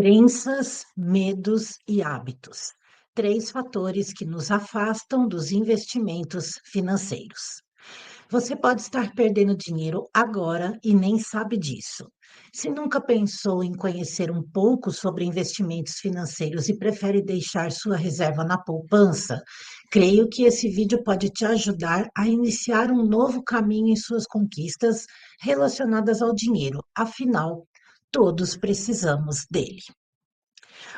Crenças, medos e hábitos. Três fatores que nos afastam dos investimentos financeiros. Você pode estar perdendo dinheiro agora e nem sabe disso. Se nunca pensou em conhecer um pouco sobre investimentos financeiros e prefere deixar sua reserva na poupança, creio que esse vídeo pode te ajudar a iniciar um novo caminho em suas conquistas relacionadas ao dinheiro. Afinal, todos precisamos dele.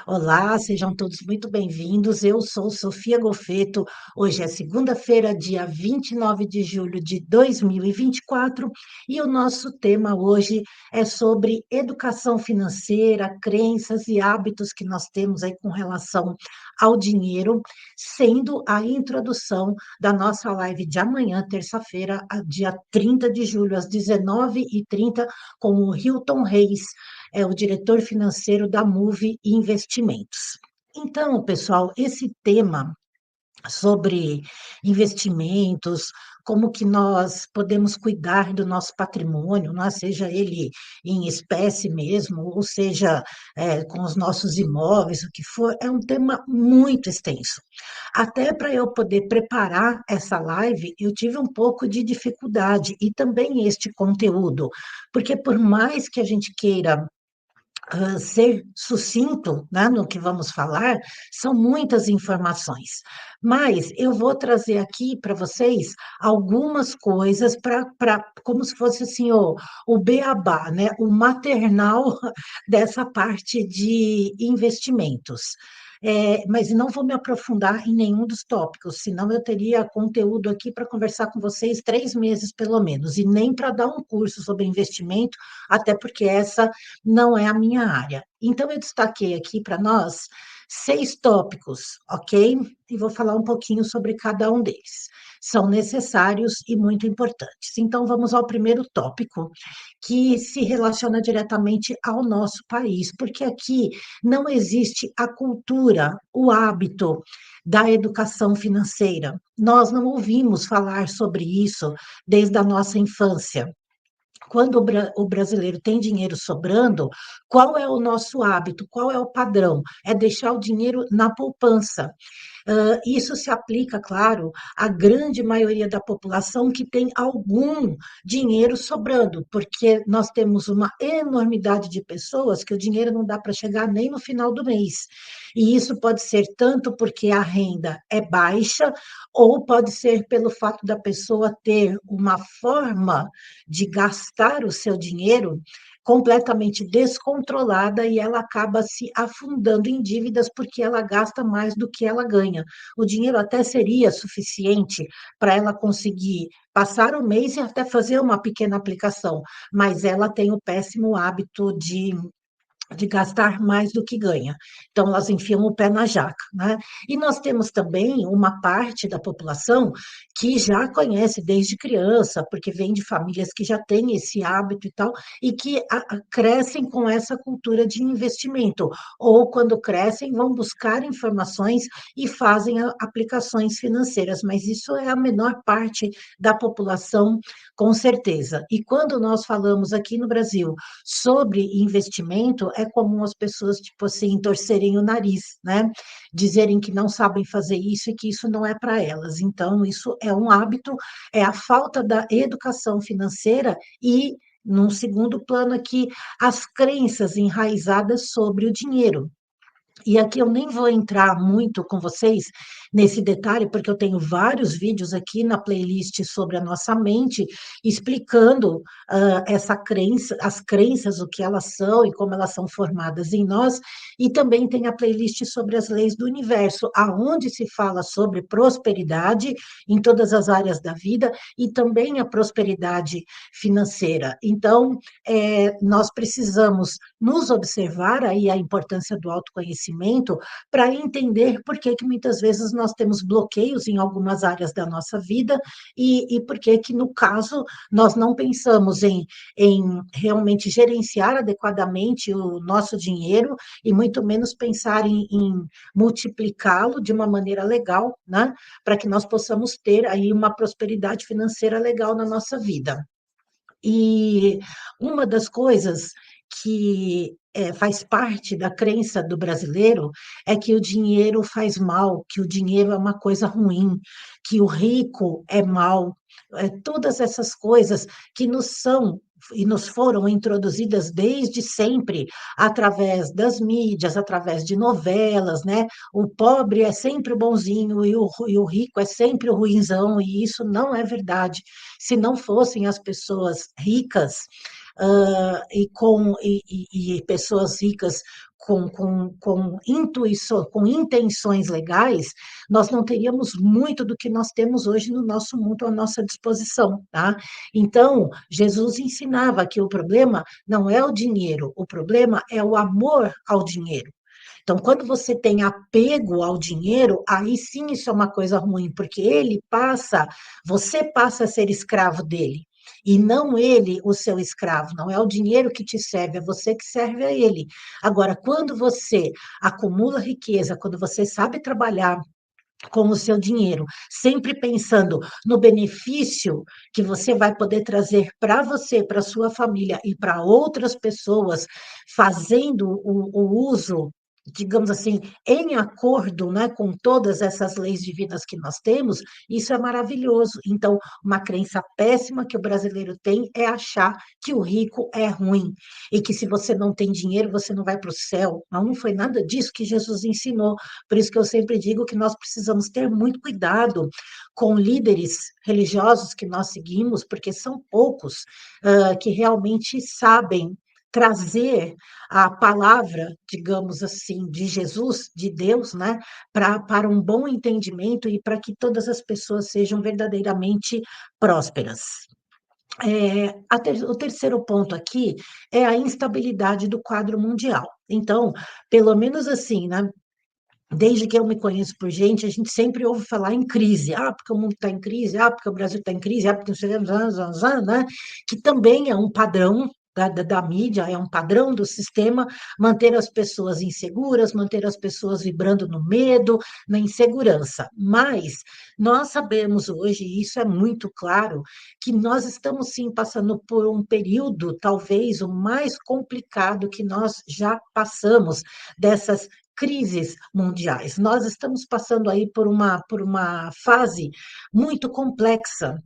Olá, sejam todos muito bem-vindos. Eu sou Sofia Golfeto. Hoje é segunda-feira, dia 29 de julho de 2024, e o nosso tema hoje é sobre educação financeira, crenças e hábitos que nós temos aí com relação ao dinheiro, sendo a introdução da nossa live de amanhã, terça-feira, dia 30 de julho, às 19h30, com o Hilton Reis, o diretor financeiro da Move Investimentos. Então, pessoal, esse tema sobre investimentos, como que nós podemos cuidar do nosso patrimônio, não é? Seja ele em espécie mesmo, ou seja, com os nossos imóveis, o que for, é um tema muito extenso. Até para eu poder preparar essa live, eu tive um pouco de dificuldade e também este conteúdo, porque por mais que a gente queira ser sucinto, né, no que vamos falar, são muitas informações. Mas eu vou trazer aqui para vocês algumas coisas como se fosse assim o beabá, né, o maternal dessa parte de investimentos. Mas não vou me aprofundar em nenhum dos tópicos, senão eu teria conteúdo aqui para conversar com vocês 3 meses, pelo menos, e nem para dar um curso sobre investimento, até porque essa não é a minha área. Então, eu destaquei aqui para nós 6 tópicos, ok? E vou falar um pouquinho sobre cada um deles. São necessários e muito importantes. Então, vamos ao primeiro tópico, que se relaciona diretamente ao nosso país, porque aqui não existe a cultura, o hábito da educação financeira. Nós não ouvimos falar sobre isso desde a nossa infância. Quando o brasileiro tem dinheiro sobrando, qual é o nosso hábito? Qual é o padrão? É deixar o dinheiro na poupança. Isso se aplica, claro, à grande maioria da população que tem algum dinheiro sobrando, porque nós temos uma enormidade de pessoas que o dinheiro não dá para chegar nem no final do mês. E isso pode ser tanto porque a renda é baixa, ou pode ser pelo fato da pessoa ter uma forma de gastar o seu dinheiro completamente descontrolada e ela acaba se afundando em dívidas porque ela gasta mais do que ela ganha. O dinheiro até seria suficiente para ela conseguir passar o mês e até fazer uma pequena aplicação, mas ela tem o péssimo hábito de gastar mais do que ganha. Então, elas enfiam o pé na jaca, né? E nós temos também uma parte da população que já conhece desde criança, porque vem de famílias que já têm esse hábito e tal, e que crescem com essa cultura de investimento, ou quando crescem vão buscar informações e fazem aplicações financeiras, mas isso é a menor parte da população, com certeza. E quando nós falamos aqui no Brasil sobre investimento, é comum as pessoas, tipo assim, torcerem o nariz, né? Dizerem que não sabem fazer isso e que isso não é para elas. Então, isso é um hábito, é a falta da educação financeira e, num segundo plano aqui, as crenças enraizadas sobre o dinheiro. E aqui eu nem vou entrar muito com vocês nesse detalhe, porque eu tenho vários vídeos aqui na playlist sobre a nossa mente, explicando essa crença, as crenças, o que elas são e como elas são formadas em nós, e também tem a playlist sobre as leis do universo, aonde se fala sobre prosperidade em todas as áreas da vida e também a prosperidade financeira. Então, nós precisamos nos observar aí a importância do autoconhecimento para entender por que muitas vezes nós temos bloqueios em algumas áreas da nossa vida e por que no caso nós não pensamos em realmente gerenciar adequadamente o nosso dinheiro e muito menos pensar em multiplicá-lo de uma maneira legal, né, para que nós possamos ter aí uma prosperidade financeira legal na nossa vida. E uma das coisas que faz parte da crença do brasileiro é que o dinheiro faz mal, que o dinheiro é uma coisa ruim, que o rico é mal, todas essas coisas que nos são e nos foram introduzidas desde sempre, através das mídias, através de novelas, né? O pobre é sempre o bonzinho e o rico é sempre o ruinzão, e isso não é verdade. Se não fossem as pessoas ricas, e pessoas ricas com intenções legais, nós não teríamos muito do que nós temos hoje no nosso mundo à nossa disposição, tá? Então, Jesus ensinava que o problema não é o dinheiro, o problema é o amor ao dinheiro. Então, quando você tem apego ao dinheiro, aí sim isso é uma coisa ruim, porque você passa a ser escravo dele. E não ele o seu escravo, não é o dinheiro que te serve, é você que serve a ele. Agora, quando você acumula riqueza, quando você sabe trabalhar com o seu dinheiro, sempre pensando no benefício que você vai poder trazer para você, para sua família e para outras pessoas, fazendo o uso, digamos assim, em acordo, né, com todas essas leis divinas que nós temos, isso é maravilhoso. Então, uma crença péssima que o brasileiro tem é achar que o rico é ruim e que se você não tem dinheiro, você não vai para o céu. Não foi nada disso que Jesus ensinou. Por isso que eu sempre digo que nós precisamos ter muito cuidado com líderes religiosos que nós seguimos, porque são poucos que realmente sabem trazer a palavra, digamos assim, de Jesus, de Deus, né, para um bom entendimento e para que todas as pessoas sejam verdadeiramente prósperas. O terceiro ponto aqui é a instabilidade do quadro mundial. Então, pelo menos assim, né, desde que eu me conheço por gente, a gente sempre ouve falar em crise. Ah, porque o mundo está em crise, ah, porque o Brasil está em crise, ah, porque não sei o que, né? Que também é um padrão da mídia, é um padrão do sistema, manter as pessoas inseguras, manter as pessoas vibrando no medo, na insegurança. Mas nós sabemos hoje, e isso é muito claro, que nós estamos sim passando por um período, talvez o mais complicado que nós já passamos, dessas crises mundiais. Nós estamos passando aí por uma fase muito complexa.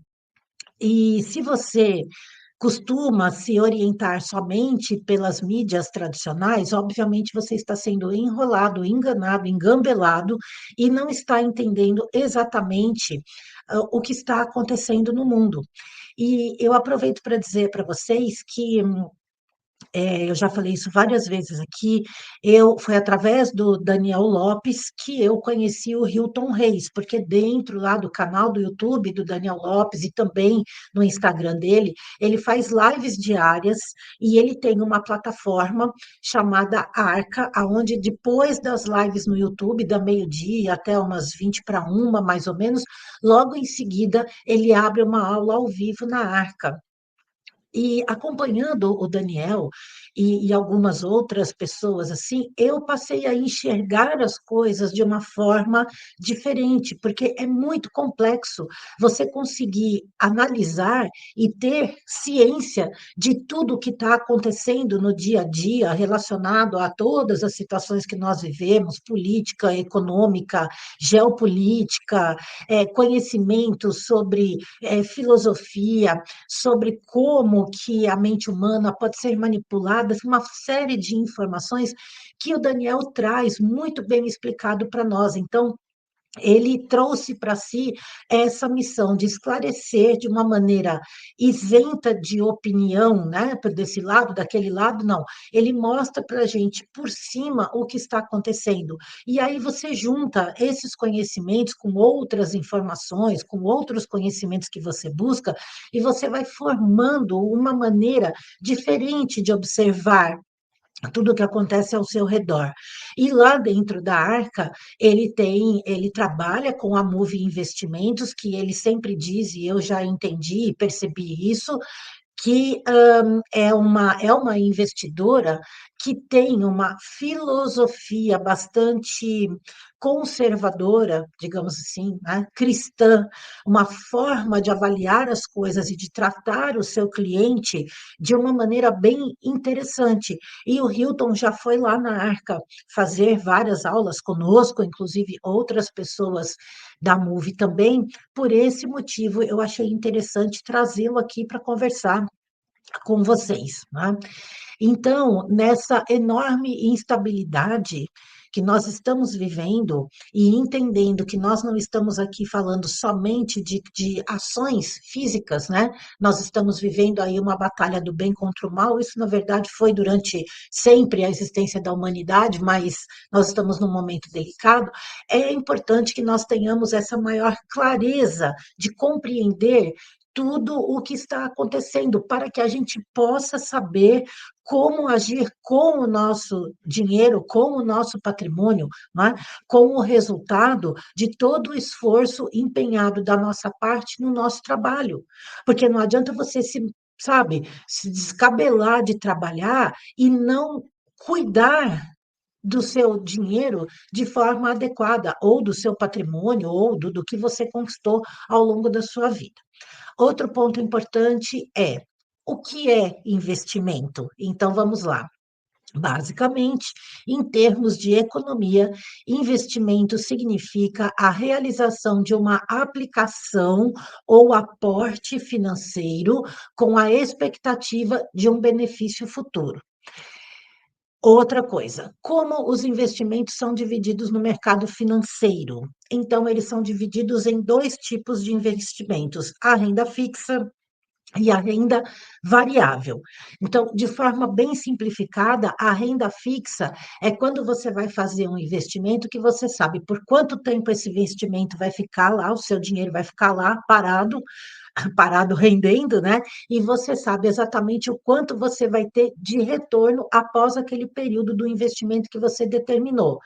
E se você costuma se orientar somente pelas mídias tradicionais, obviamente você está sendo enrolado, enganado, engambelado e não está entendendo exatamente o que está acontecendo no mundo. E eu aproveito para dizer para vocês que eu já falei isso várias vezes aqui, foi através do Daniel Lopes que eu conheci o Hilton Reis, porque dentro lá do canal do YouTube do Daniel Lopes e também no Instagram dele, ele faz lives diárias e ele tem uma plataforma chamada Arca, aonde depois das lives no YouTube, da meio-dia até umas 20 para uma, mais ou menos, logo em seguida ele abre uma aula ao vivo na Arca. E acompanhando o Daniel e algumas outras pessoas assim, eu passei a enxergar as coisas de uma forma diferente, porque é muito complexo você conseguir analisar e ter ciência de tudo o que está acontecendo no dia a dia relacionado a todas as situações que nós vivemos, política, econômica, geopolítica, conhecimento sobre filosofia, sobre como que a mente humana pode ser manipulada, uma série de informações que o Daniel traz muito bem explicado para nós. Então, ele trouxe para si essa missão de esclarecer de uma maneira isenta de opinião, né, desse lado, daquele lado, não. Ele mostra para a gente por cima o que está acontecendo. E aí você junta esses conhecimentos com outras informações, com outros conhecimentos que você busca, e você vai formando uma maneira diferente de observar tudo o que acontece ao seu redor. E lá dentro da Arca, ele trabalha com a Move Investimentos, que ele sempre diz, e eu já entendi e percebi isso, que é uma investidora que tem uma filosofia bastante conservadora, digamos assim, né, cristã, uma forma de avaliar as coisas e de tratar o seu cliente de uma maneira bem interessante. E o Hilton já foi lá na Arca fazer várias aulas conosco, inclusive outras pessoas da MUVE também. Por esse motivo, eu achei interessante trazê-lo aqui para conversar com vocês, né? Então, nessa enorme instabilidade que nós estamos vivendo e entendendo que nós não estamos aqui falando somente de ações físicas, né? Nós estamos vivendo aí uma batalha do bem contra o mal. Isso, na verdade, foi durante sempre a existência da humanidade, mas nós estamos num momento delicado. É importante que nós tenhamos essa maior clareza de compreender tudo o que está acontecendo, para que a gente possa saber como agir com o nosso dinheiro, com o nosso patrimônio, né? Com o resultado de todo o esforço empenhado da nossa parte no nosso trabalho. Porque não adianta você sabe, se descabelar de trabalhar e não cuidar do seu dinheiro de forma adequada, ou do seu patrimônio, ou do que você conquistou ao longo da sua vida. Outro ponto importante é o que é investimento? Então, vamos lá. Basicamente, em termos de economia, investimento significa a realização de uma aplicação ou aporte financeiro com a expectativa de um benefício futuro. Outra coisa, como os investimentos são divididos no mercado financeiro? Então, eles são divididos em dois tipos de investimentos: a renda fixa e a renda variável. Então, de forma bem simplificada, a renda fixa é quando você vai fazer um investimento que você sabe por quanto tempo esse investimento vai ficar lá, o seu dinheiro vai ficar lá parado rendendo, né? E você sabe exatamente o quanto você vai ter de retorno após aquele período do investimento que você determinou.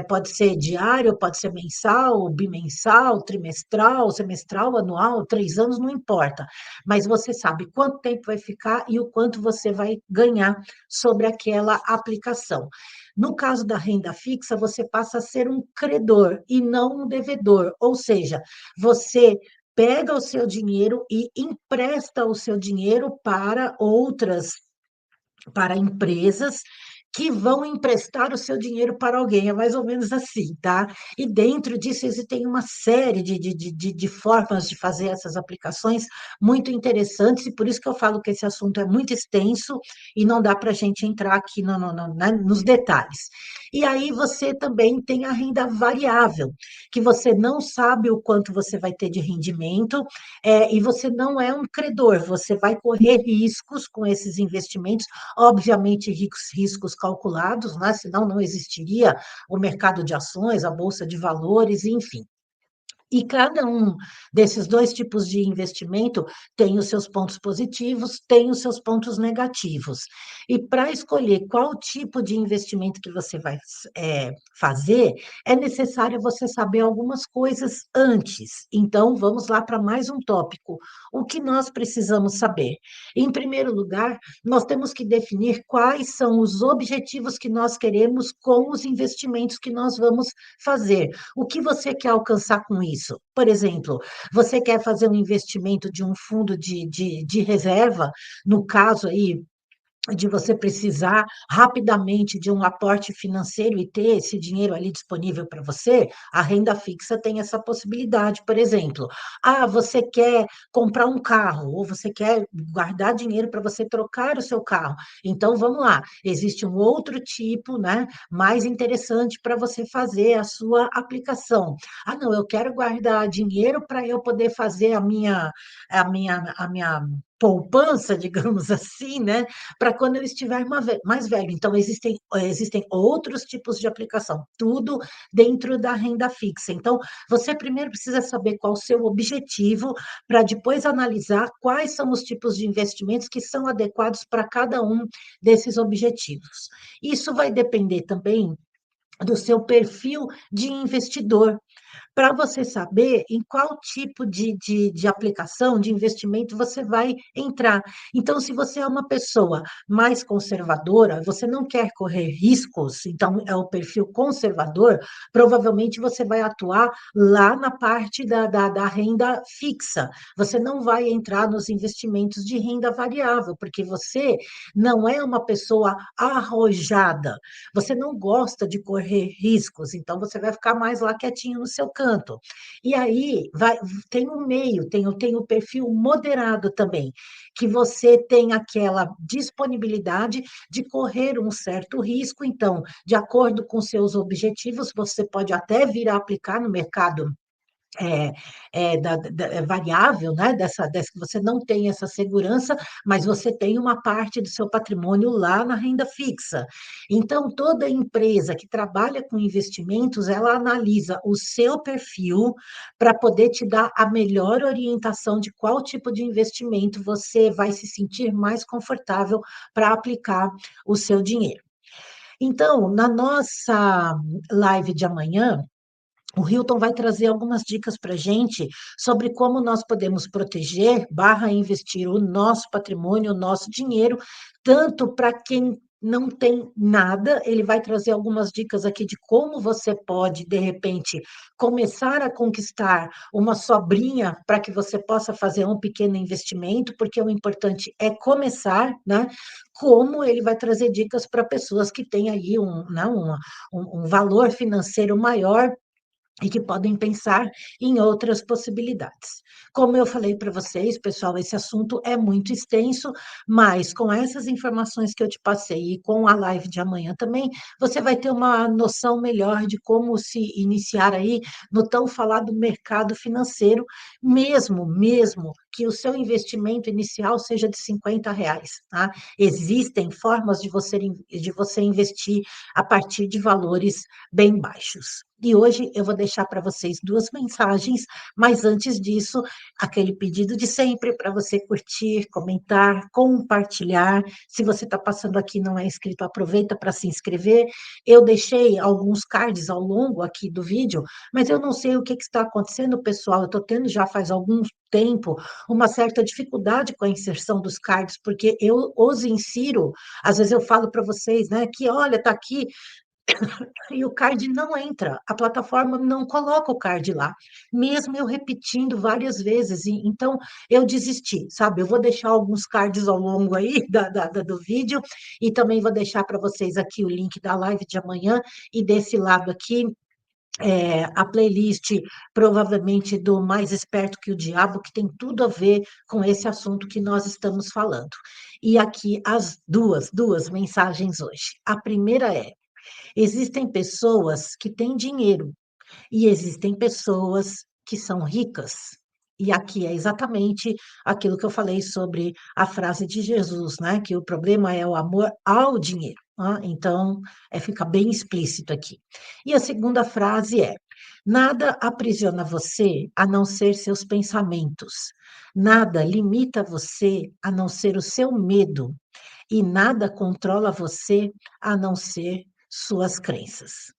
Pode ser diário, pode ser mensal, bimensal, trimestral, semestral, anual, 3 anos, não importa. Mas você sabe quanto tempo vai ficar e o quanto você vai ganhar sobre aquela aplicação. No caso da renda fixa, você passa a ser um credor e não um devedor, ou seja, você pega o seu dinheiro e empresta o seu dinheiro para empresas que vão emprestar o seu dinheiro para alguém, é mais ou menos assim, tá? E dentro disso existem uma série de formas de fazer essas aplicações muito interessantes, e por isso que eu falo que esse assunto é muito extenso e não dá para a gente entrar aqui né, nos detalhes. E aí você também tem a renda variável, que você não sabe o quanto você vai ter de rendimento, e você não é um credor, você vai correr riscos com esses investimentos, obviamente riscos calculados, né? Senão não existiria o mercado de ações, a bolsa de valores, enfim. E cada um desses dois tipos de investimento tem os seus pontos positivos, tem os seus pontos negativos. E para escolher qual tipo de investimento que você vai fazer, é necessário você saber algumas coisas antes. Então, vamos lá para mais um tópico. O que nós precisamos saber? Em primeiro lugar, nós temos que definir quais são os objetivos que nós queremos com os investimentos que nós vamos fazer. O que você quer alcançar com isso? Por exemplo, você quer fazer um investimento de um fundo de reserva, no caso aí, de você precisar rapidamente de um aporte financeiro e ter esse dinheiro ali disponível para você, a renda fixa tem essa possibilidade, por exemplo. Ah, você quer comprar um carro, ou você quer guardar dinheiro para você trocar o seu carro. Então, vamos lá, existe um outro tipo, né, mais interessante para você fazer a sua aplicação. Ah, não, eu quero guardar dinheiro para eu poder fazer a minha poupança, digamos assim, né? Para quando eu estiver mais velho. Então, existem outros tipos de aplicação, tudo dentro da renda fixa. Então, você primeiro precisa saber qual o seu objetivo, para depois analisar quais são os tipos de investimentos que são adequados para cada um desses objetivos. Isso vai depender também do seu perfil de investidor, para você saber em qual tipo de aplicação, de investimento você vai entrar. Então, se você é uma pessoa mais conservadora, você não quer correr riscos, então é o perfil conservador, provavelmente você vai atuar lá na parte da renda fixa. Você não vai entrar nos investimentos de renda variável, porque você não é uma pessoa arrojada, você não gosta de correr riscos, então você vai ficar mais lá quietinho no seu canto. E aí tem um meio, tem o perfil moderado também, que você tem aquela disponibilidade de correr um certo risco, então, de acordo com seus objetivos, você pode até vir a aplicar no mercado é, é variável, né? Dessa que você não tem essa segurança, mas você tem uma parte do seu patrimônio lá na renda fixa. Então, toda empresa que trabalha com investimentos, ela analisa o seu perfil para poder te dar a melhor orientação de qual tipo de investimento você vai se sentir mais confortável para aplicar o seu dinheiro. Então, na nossa live de amanhã, o Hilton vai trazer algumas dicas para a gente sobre como nós podemos proteger, barra investir o nosso patrimônio, o nosso dinheiro, tanto para quem não tem nada, ele vai trazer algumas dicas aqui de como você pode, de repente, começar a conquistar uma sobrinha para que você possa fazer um pequeno investimento, porque o importante é começar, né? Como ele vai trazer dicas para pessoas que têm aí um valor financeiro maior e que podem pensar em outras possibilidades. Como eu falei para vocês, pessoal, esse assunto é muito extenso, mas com essas informações que eu te passei e com a live de amanhã também, você vai ter uma noção melhor de como se iniciar aí no tão falado mercado financeiro, mesmo que o seu investimento inicial seja de R$ 50, tá? Existem formas de você investir a partir de valores bem baixos. E hoje eu vou deixar para vocês duas mensagens, mas antes disso, aquele pedido de sempre para você curtir, comentar, compartilhar. Se você está passando aqui e não é inscrito, aproveita para se inscrever. Eu deixei alguns cards ao longo aqui do vídeo, mas eu não sei o que está acontecendo, pessoal. Eu estou tendo já faz algum tempo uma certa dificuldade com a inserção dos cards, porque eu os insiro, às vezes eu falo para vocês, né, que olha, está aqui e o card não entra, a plataforma não coloca o card lá, mesmo eu repetindo várias vezes. Então, eu desisti, sabe? Eu vou deixar alguns cards ao longo aí do vídeo e também vou deixar para vocês aqui o link da live de amanhã e desse lado aqui. A playlist, provavelmente do Mais Esperto que o Diabo, que tem tudo a ver com esse assunto que nós estamos falando. E aqui as duas mensagens hoje. A primeira é: existem pessoas que têm dinheiro e existem pessoas que são ricas. E aqui é exatamente aquilo que eu falei sobre a frase de Jesus, né? Que o problema é o amor ao dinheiro. Tá? Então, fica bem explícito aqui. E a segunda frase é: nada aprisiona você a não ser seus pensamentos. Nada limita você a não ser o seu medo. E nada controla você a não ser suas crenças.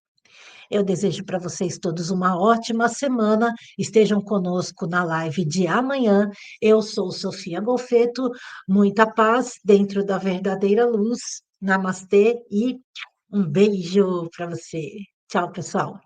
Eu desejo para vocês todos uma ótima semana. Estejam conosco na live de amanhã. Eu sou Sofia Golfeto. Muita paz dentro da verdadeira luz. Namastê e um beijo para você. Tchau, pessoal.